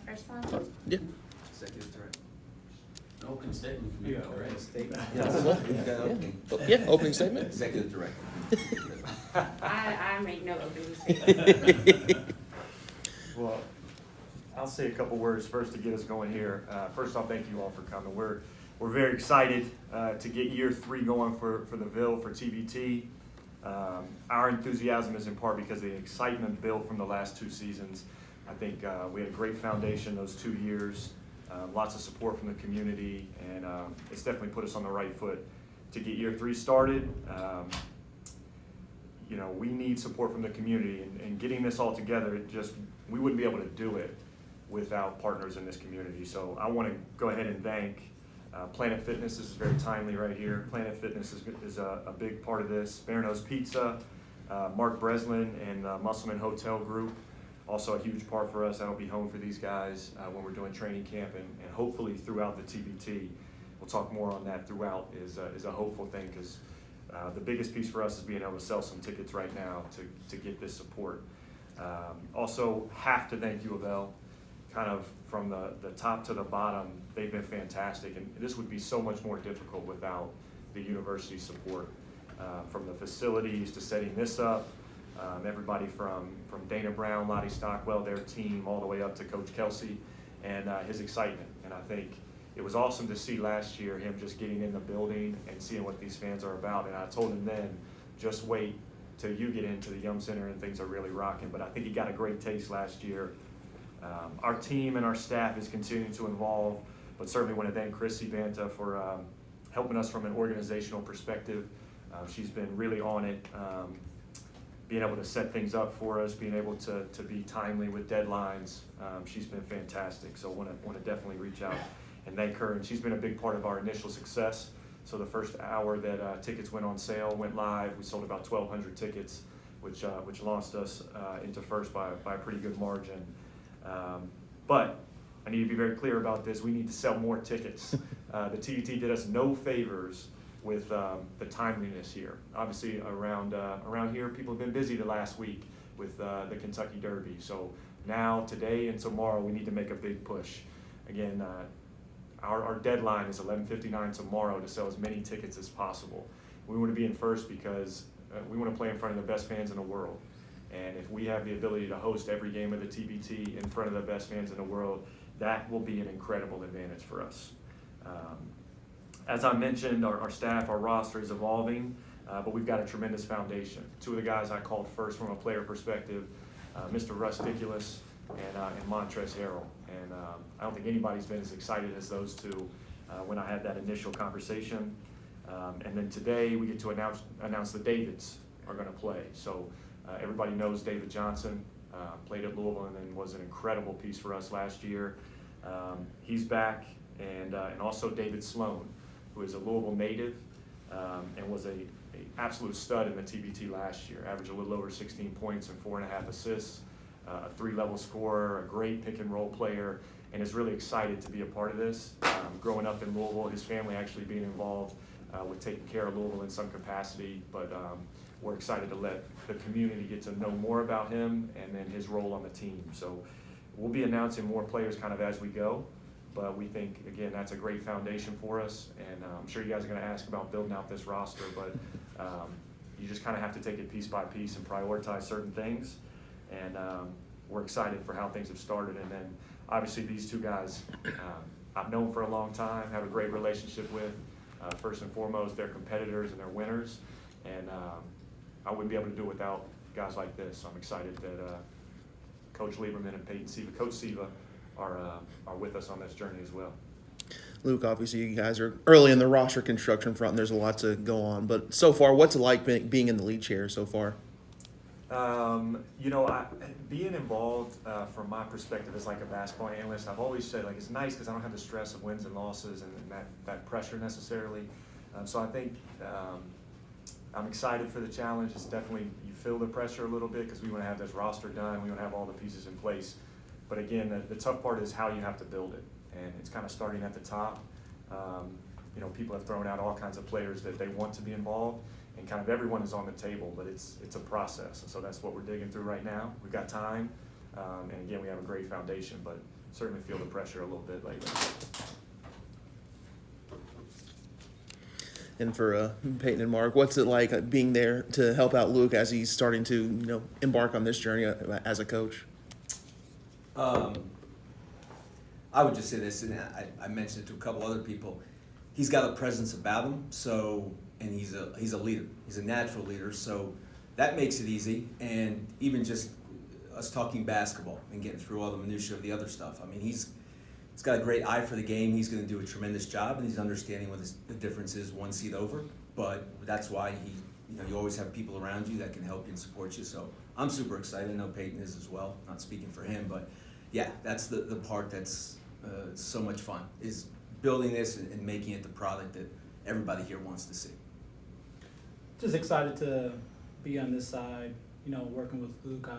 first one? Yeah. Executive director. Opening statement from you, correct? Yeah, opening statement. Executive director. I make no opening statement. Well, I'll say a couple words first to get us going here. First off, thank you all for coming. We're very excited to get year 3 going for the Ville, for TBT. Our enthusiasm is in part because the excitement built from the last 2 seasons. I think we had a great foundation those 2 years, lots of support from the community, and it's definitely put us on the right foot to get year 3 started. You know, we need support from the community, and getting this all together, we wouldn't be able to do it without partners in this community. So I want to go ahead and thank Planet Fitness. This is very timely right here. Planet Fitness is a big part of this. Bearnose Pizza, Mark Breslin, and Musselman Hotel Group, also a huge part for us. That'll be home for these guys when we're doing training camp, and hopefully throughout the TBT. We'll talk more on that throughout, is a hopeful thing, because the biggest piece for us is being able to sell some tickets right now to get this support. Also have to thank U of L. Kind of from the top to the bottom, they've been fantastic, and this would be so much more difficult without the university support. From the facilities to setting this up, everybody from Dana Brown, Lottie Stockwell, their team, all the way up to Coach Kelsey and his excitement. And I think it was awesome to see last year him just getting in the building and seeing what these fans are about. And I told him then, just wait till you get into the Yum Center and things are really rocking. But I think he got a great taste last year. Our team and our staff is continuing to evolve, but certainly want to thank Chrissy Banta for helping us from an organizational perspective. She's been really on it, being able to set things up for us, being able to be timely with deadlines. She's been fantastic, so want to definitely reach out and thank her. And she's been a big part of our initial success. So the first hour that tickets went on sale, went live, we sold about 1,200 tickets, which launched us into first by a pretty good margin. But I need to be very clear about this. We need to sell more tickets. The TBT did us no favors with the timeliness here. Obviously, around here, people have been busy the last week with the Kentucky Derby. So now, today, and tomorrow, we need to make a big push. Again, our deadline is 11:59 tomorrow to sell as many tickets as possible. We want to be in first because we want to play in front of the best fans in the world. And if we have the ability to host every game of the TBT in front of the best fans in the world, that will be an incredible advantage for us. As I mentioned, our staff, our roster is evolving, but we've got a tremendous foundation. 2 of the guys I called first from a player perspective, Mr. Rusticulus and Montrezl Harrell. And I don't think anybody's been as excited as those 2 when I had that initial conversation. And then today we get to announce the Davids are going to play. So everybody knows David Johnson, played at Louisville and then was an incredible piece for us last year. He's back, and also David Sloan, who is a Louisville native and was a absolute stud in the TBT last year. Averaged a little over 16 points and 4.5 assists, a 3-level scorer, a great pick and roll player, and is really excited to be a part of this. Growing up in Louisville, his family actually being involved with taking care of Louisville in some capacity, but we're excited to let the community get to know more about him and then his role on the team. So we'll be announcing more players kind of as we go, but we think, again, that's a great foundation for us. And I'm sure you guys are going to ask about building out this roster, but you just kind of have to take it piece by piece and prioritize certain things. And we're excited for how things have started. And then obviously these 2 guys I've known for a long time, have a great relationship with. First and foremost, they're competitors and they're winners. And I wouldn't be able to do it without guys like this. So I'm excited that Coach Lieberman and Peyton Siva, Coach Siva, are with us on this journey as well. Luke, obviously you guys are early in the roster construction front, and there's a lot to go on. But so far, what's it like being in the lead chair so far? You know, being involved from my perspective as like a basketball analyst, I've always said like it's nice because I don't have the stress of wins and losses and that pressure necessarily. So I think I'm excited for the challenge. It's definitely, you feel the pressure a little bit because we want to have this roster done. We want to have all the pieces in place. But again, the tough part is how you have to build it. And it's kind of starting at the top. You know, people have thrown out all kinds of players that they want to be involved. And kind of everyone is on the table, but it's a process. And so that's what we're digging through right now. We've got time. And again, we have a great foundation, but certainly feel the pressure a little bit lately. And for Peyton and Mark, what's it like being there to help out Luke as he's starting to embark on this journey as a coach? I would just say this, and I mentioned it to a couple other people. He's got a presence about him, and he's a leader. He's a natural leader, so that makes it easy. And even just us talking basketball and getting through all the minutiae of the other stuff. I mean, he's got a great eye for the game. He's going to do a tremendous job, and he's understanding what the difference is one seed over. But that's why you always have people around you that can help you and support you. So I'm super excited. I know Peyton is as well. Not speaking for him, but yeah, that's the part that's so much fun, is building this and making it the product that everybody here wants to see. Just excited to be on this side, working with Luke.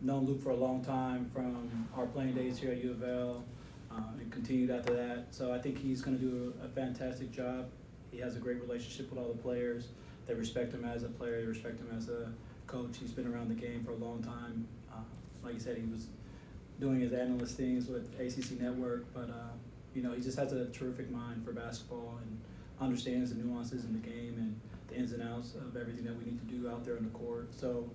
Known Luke for a long time from our playing days here at U of L, and continued after that. So I think he's going to do a fantastic job. He has a great relationship with all the players. They respect him as a player. They respect him as a coach. He's been around the game for a long time. Like you said, he was doing his analyst things with ACC Network, but he just has a terrific mind for basketball and understands the nuances in the game and the ins and outs of everything that we need to do out there on the court. So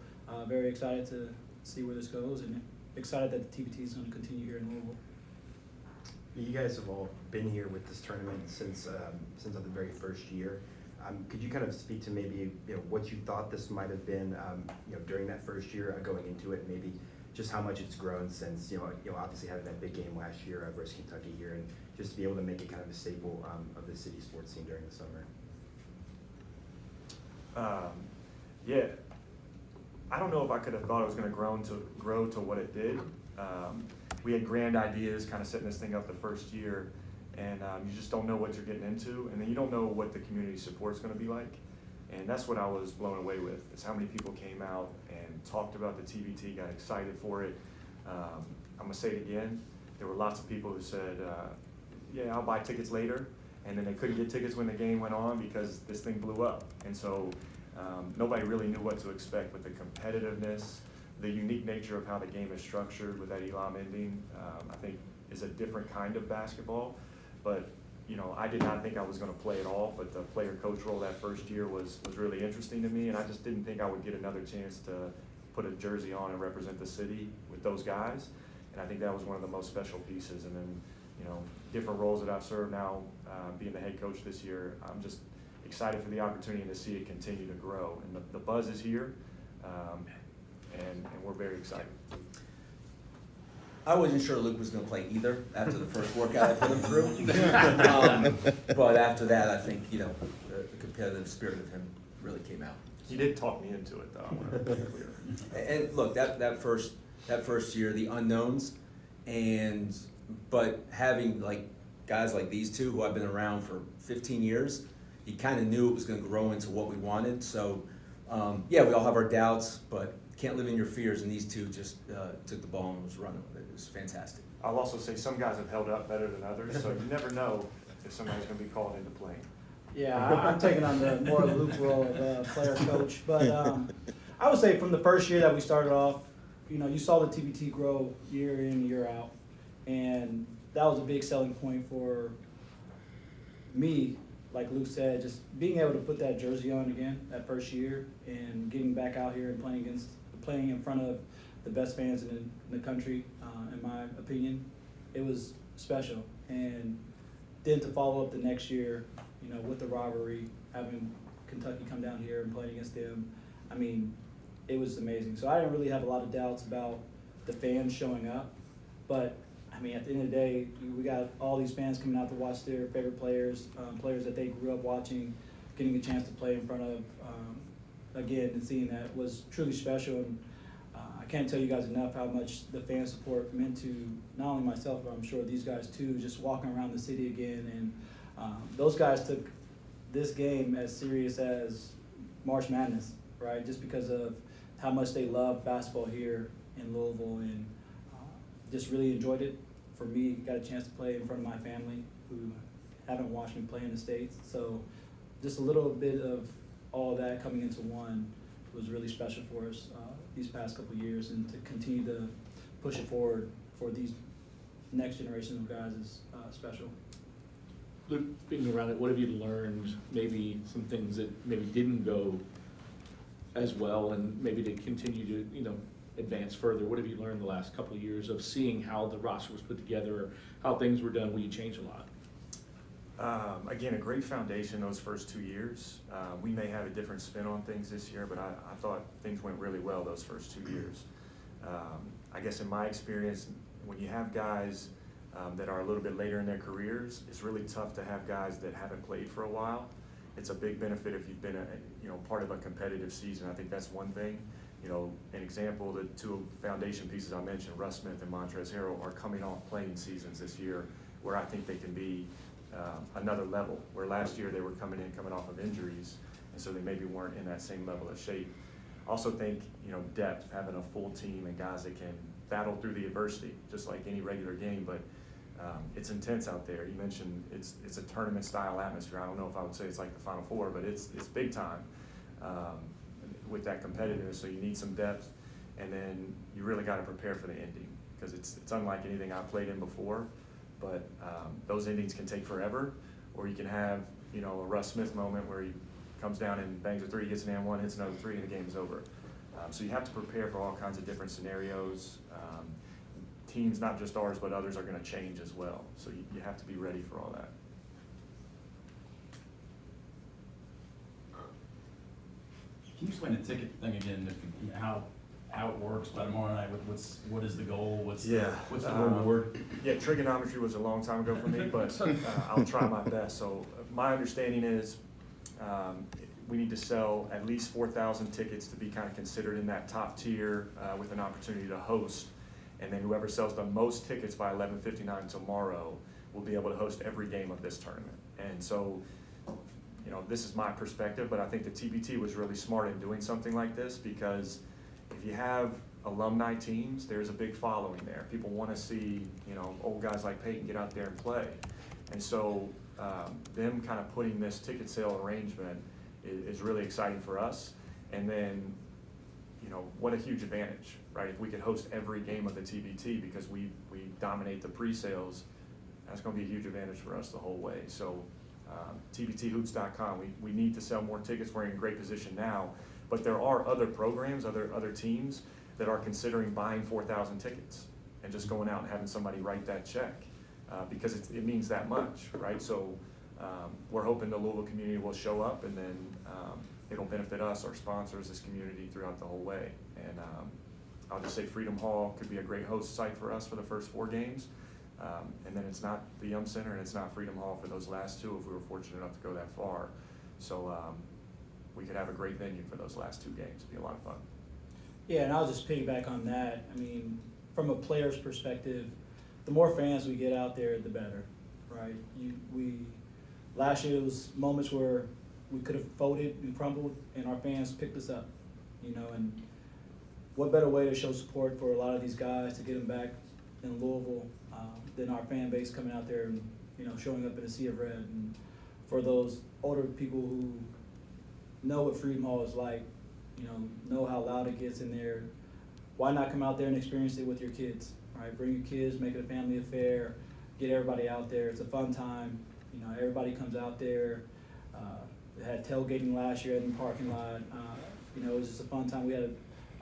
very excited to see where this goes, and excited that the TBT is going to continue here in Louisville. You guys have all been here with this tournament since the very first year. Could you kind of speak to maybe what you thought this might have been during that first year going into it, and maybe just how much it's grown since obviously having that big game last year versus Kentucky here, and just to be able to make it kind of a staple of the city sports scene during the summer. Yeah, I don't know if I could have thought it was going to grow to what it did. We had grand ideas, kind of setting this thing up the first year, and you just don't know what you're getting into, and then you don't know what the community support's going to be like. And that's what I was blown away with, is how many people came out and talked about the TBT, got excited for it. I'm going to say it again. There were lots of people who said, yeah, I'll buy tickets later. And then they couldn't get tickets when the game went on because this thing blew up. And so nobody really knew what to expect with the competitiveness. The unique nature of how the game is structured with that elam ending, I think is a different kind of basketball. But I did not think I was going to play at all, but the player-coach role that first year was really interesting to me, and I just didn't think I would get another chance to put a jersey on and represent the city with those guys, and I think that was one of the most special pieces. And then, different roles that I've served now, being the head coach this year, I'm just excited for the opportunity to see it continue to grow, and the buzz is here, and we're very excited. I wasn't sure Luke was going to play either after the first workout I put him through. But after that, I think, the competitive spirit of him really came out. He did talk me into it, though. I want to be clear. And look, that first year, the unknowns, but having guys like these two who I've been around for 15 years, he kind of knew it was going to grow into what we wanted. So, yeah, we all have our doubts, but can't live in your fears, and these two just took the ball and was running with it. It was fantastic. I'll also say some guys have held up better than others, so you never know if somebody's going to be called into playing. Yeah, I'm taking on the more Luke role of player coach, but I would say from the first year that we started off, you saw the TBT grow year in, year out, and that was a big selling point for me. Like Luke said, just being able to put that jersey on again that first year and getting back out here and playing in front of the best fans in the country, in my opinion, it was special. And then to follow up the next year, with the rivalry, having Kentucky come down here and play against them, I mean, it was amazing. So I didn't really have a lot of doubts about the fans showing up, but I mean, at the end of the day, we got all these fans coming out to watch their favorite players, players that they grew up watching, getting a chance to play in front of again, and seeing that was truly special. And I can't tell you guys enough how much the fan support meant to not only myself, but I'm sure these guys too, just walking around the city again. And those guys took this game as serious as March Madness, right? Just because of how much they love basketball here in Louisville, and just really enjoyed it. For me, got a chance to play in front of my family who haven't watched me play in the States. So just a little bit of all of that coming into one was really special for us these past couple of years, and to continue to push it forward for these next generation of guys is special. Luke, being around it, what have you learned, maybe some things that maybe didn't go as well, and maybe to continue to, advance further? What have you learned the last couple of years of seeing how the roster was put together, or how things were done? Will you change a lot? Again, a great foundation those first 2 years. We may have a different spin on things this year, but I thought things went really well those first 2 years. I guess in my experience, when you have guys that are a little bit later in their careers, it's really tough to have guys that haven't played for a while. It's a big benefit if you've been part of a competitive season. I think that's one thing. An example, the two foundation pieces I mentioned, Russ Smith and Montrezl Harrell, are coming off playing seasons this year where I think they can be another level, where last year they were coming off of injuries, and so they maybe weren't in that same level of shape. Also think, depth, having a full team and guys that can battle through the adversity, just like any regular game, but it's intense out there. You mentioned it's a tournament style atmosphere. I don't know if I would say it's like the Final Four, but it's big time with that competitiveness. So you need some depth, and then you really got to prepare for the ending, because it's unlike anything I've played in before. But those endings can take forever, or you can have a Russ Smith moment where he comes down and bangs a three, gets an and one, hits another three, and the game is over. So you have to prepare for all kinds of different scenarios. Teams, not just ours, but others, are going to change as well. So you have to be ready for all that. Can you explain the ticket thing again? How it works by tomorrow night? What is the goal? What's the reward? Yeah, trigonometry was a long time ago for me, but I'll try my best. So my understanding is we need to sell at least 4,000 tickets to be kind of considered in that top tier with an opportunity to host. And then whoever sells the most tickets by 11:59 tomorrow will be able to host every game of this tournament. And so, this is my perspective, but I think the TBT was really smart in doing something like this, because if you have alumni teams, there's a big following there. People want to see, old guys like Peyton get out there and play. And so them kind of putting this ticket sale arrangement is really exciting for us. And then, what a huge advantage, right? If we could host every game of the TBT because we dominate the pre-sales, that's going to be a huge advantage for us the whole way. So TBTHoops.com, we need to sell more tickets. We're in a great position now, but there are other programs, other teams that are considering buying 4,000 tickets and just going out and having somebody write that check because it means that much, right? So we're hoping the Louisville community will show up, and then it'll benefit us, our sponsors, this community throughout the whole way. And I'll just say Freedom Hall could be a great host site for us for the first 4 games. And then it's not the Yum Center, and it's not Freedom Hall for those last 2 if we were fortunate enough to go that far. So we could have a great venue for those last 2 games. It'd be a lot of fun. Yeah, and I'll just piggyback on that. I mean, from a player's perspective, the more fans we get out there, the better, right? Last year, it was moments where we could have folded and crumbled, and our fans picked us up, and what better way to show support for a lot of these guys to get them back in Louisville than our fan base coming out there and, showing up in a sea of red. And for those older people who know what Freedom Hall is like, know how loud it gets in there, why not come out there and experience it with your kids, right? Bring your kids, make it a family affair, get everybody out there. It's a fun time. Everybody comes out there. They had tailgating last year in the parking lot. It was just a fun time. We had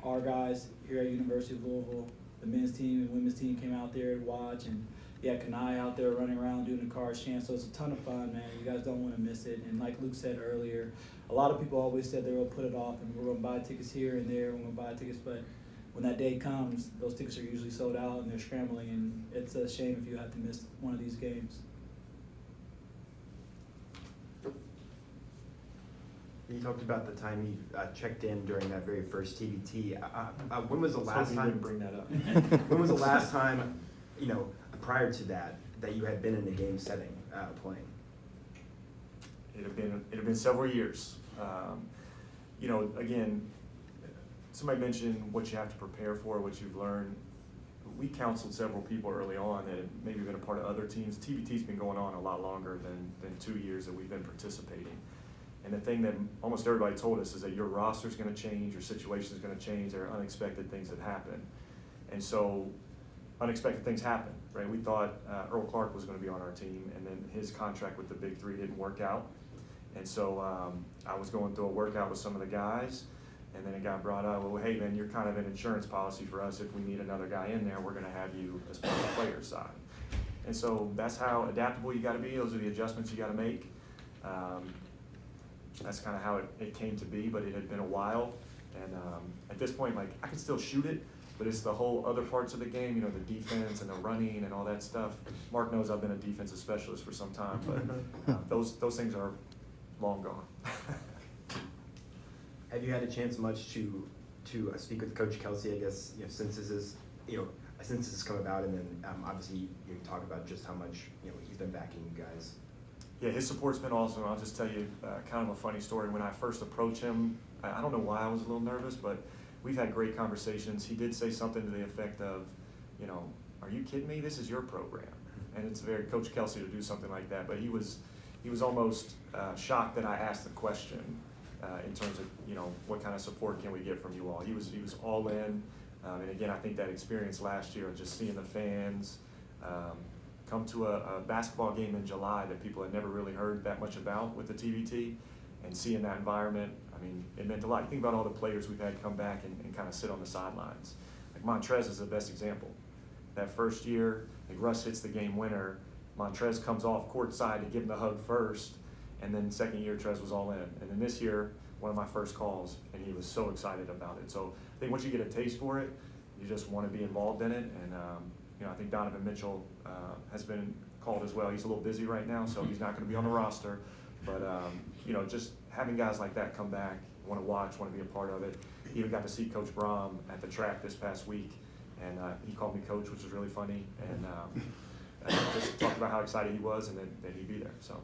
our guys here at University of Louisville, the men's team and women's team came out there to watch, and you had Kanai out there running around doing the Cards chant. So it's a ton of fun, man. You guys don't want to miss it. And like Luke said earlier, a lot of people always said they will put it off and we're going to buy tickets here and there. We're going to buy tickets, but when that day comes, those tickets are usually sold out and they're scrambling, and it's a shame if you have to miss one of these games. You talked about the time you checked in during that very first TBT. When was the last You time? didn't bring that up. When was the last time, prior to that you had been in a game setting playing? It had been several years. Again, somebody mentioned what you have to prepare for, what you've learned. We counseled several people early on that had maybe been a part of other teams. TBT's been going on a lot longer than 2 years that we've been participating. And the thing that almost everybody told us is that your roster's going to change, your situation's going to change, there are unexpected things that happen. And so unexpected things happen, right? We thought Earl Clark was going to be on our team, and then his contract with the Big Three didn't work out. And so I was going through a workout with some of the guys, and then it got brought up, well, hey, man, you're kind of an insurance policy for us. If we need another guy in there, we're going to have you as part of the player side. And so that's how adaptable you got to be. Those are the adjustments you got to make. That's kind of how it came to be, but it had been a while. And at this point, like, I can still shoot it, but it's the whole other parts of the game, you know, the defense and the running and all that stuff. Mark knows I've been a defensive specialist for some time, but those things are long gone. Have you had a chance much to speak with Coach Kelsey, I guess, you know, since this has come about, and then obviously you talk about just how much, you know, he's been backing you guys. Yeah, his support's been awesome. I'll just tell you kind of a funny story. When I first approached him, I don't know why I was a little nervous, but we've had great conversations. He did say something to the effect of, you know, are you kidding me? This is your program. And it's very Coach Kelsey to do something like that. But he was almost shocked that I asked the question in terms of, you know, what kind of support can we get from you all. He was all in. And again, I think that experience last year of just seeing the fans come to a basketball game in July that people had never really heard that much about with the TBT, and seeing that environment, I mean, it meant a lot. You think about all the players we've had come back and kind of sit on the sidelines. Like Montrez is the best example. That first year, like Russ hits the game winner, Montrez comes off court side to give him the hug first, and then second year, Trez was all in. And then this year, one of my first calls, and he was so excited about it. So I think once you get a taste for it, you just want to be involved in it. And you know, I think Donovan Mitchell has been called as well. He's a little busy right now, so he's not going to be on the roster. But you know, just having guys like that come back, want to watch, want to be a part of it. He even got to see Coach Brom at the track this past week, and he called me coach, which was really funny, and just talked about how excited he was and that he'd be there. So,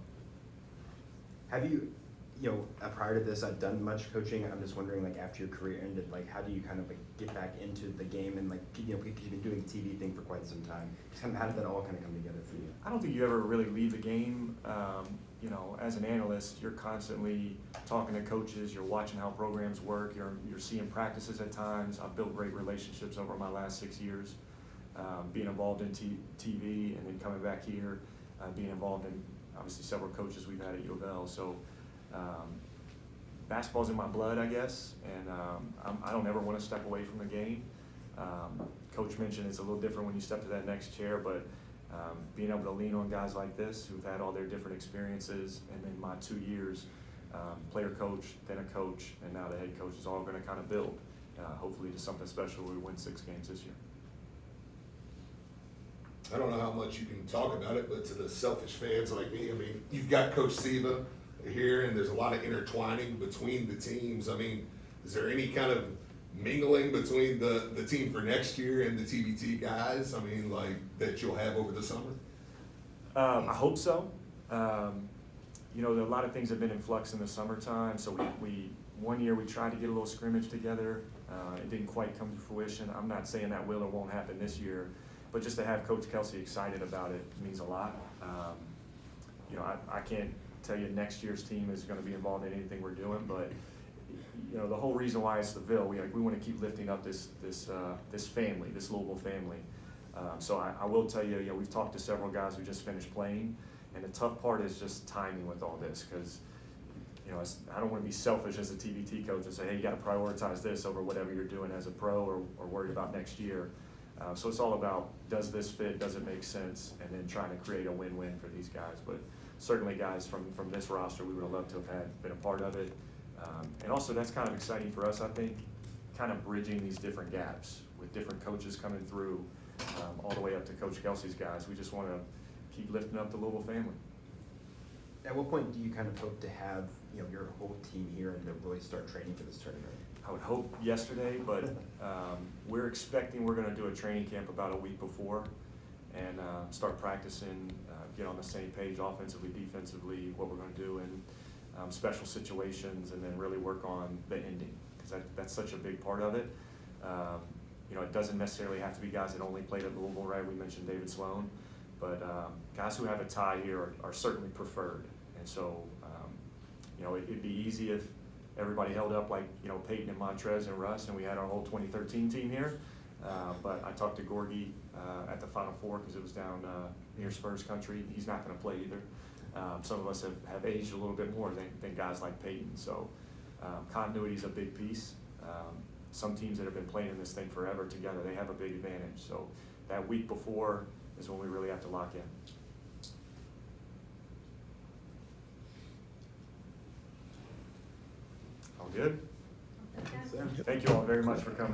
have you, you know, prior to this, I've done much coaching. I'm just wondering, like, after your career ended, like, how do you kind of like get back into the game, and like, you know, because you've been doing the TV thing for quite some time. How did that all kind of come together for you? I don't think you ever really leave the game. You know, as an analyst, you're constantly talking to coaches. You're watching how programs work. You're seeing practices at times. I've built great relationships over my last 6 years, being involved in TV, and then coming back here, being involved in obviously several coaches we've had at Ville. So basketball's in my blood, I guess, and I don't ever want to step away from the game. Coach mentioned it's a little different when you step to that next chair, but being able to lean on guys like this who've had all their different experiences, and then my 2 years, player coach, then a coach, and now the head coach, is all going to kind of build, hopefully, to something special where we win 6 games this year. I don't know how much you can talk about it, but to the selfish fans like me, I mean, you've got Coach Siva here, and there's a lot of intertwining between the teams. I mean, is there any kind of mingling between the team for next year and the TBT guys? I mean, like, that you'll have over the summer? I hope so. You know, a lot of things have been in flux in the summertime. So we one year we tried to get a little scrimmage together. It didn't quite come to fruition. I'm not saying that will or won't happen this year, but just to have Coach Kelsey excited about it means a lot. You know, I can't tell you next year's team is going to be involved in anything we're doing, but you know, the whole reason why it's the Ville, we want to keep lifting up this family, this Louisville family. So I will tell you, you know, we've talked to several guys who just finished playing, and the tough part is just timing with all this, because you know, I don't want to be selfish as a TBT coach and say, hey, you got to prioritize this over whatever you're doing as a pro, or worried about next year. So it's all about, does this fit, does it make sense, and then trying to create a win-win for these guys. But certainly guys from this roster, we would have loved to have been a part of it. And also that's kind of exciting for us, I think, kind of bridging these different gaps with different coaches coming through, all the way up to Coach Kelsey's guys. We just want to keep lifting up the Louisville family. At what point do you kind of hope to have, you know, your whole team here and to really start training for this tournament? I would hope yesterday, but we're expecting we're going to do a training camp about a week before, and start practicing, get on the same page offensively, defensively, what we're going to do in special situations, and then really work on the ending, because that's such a big part of it. You know, it doesn't necessarily have to be guys that only played at Louisville, right? We mentioned David Sloan, but guys who have a tie here are certainly preferred. And so, you know, it'd be easy if everybody held up like, you know, Peyton and Montrez and Russ, and we had our whole 2013 team here. But I talked to Gorgie at the Final Four because it was down near Spurs country. He's not going to play either. Some of us have aged a little bit more than guys like Peyton. So continuity is a big piece. Some teams that have been playing this thing forever together, they have a big advantage. So that week before is when we really have to lock in. All good? Okay. Thank you all very much for coming.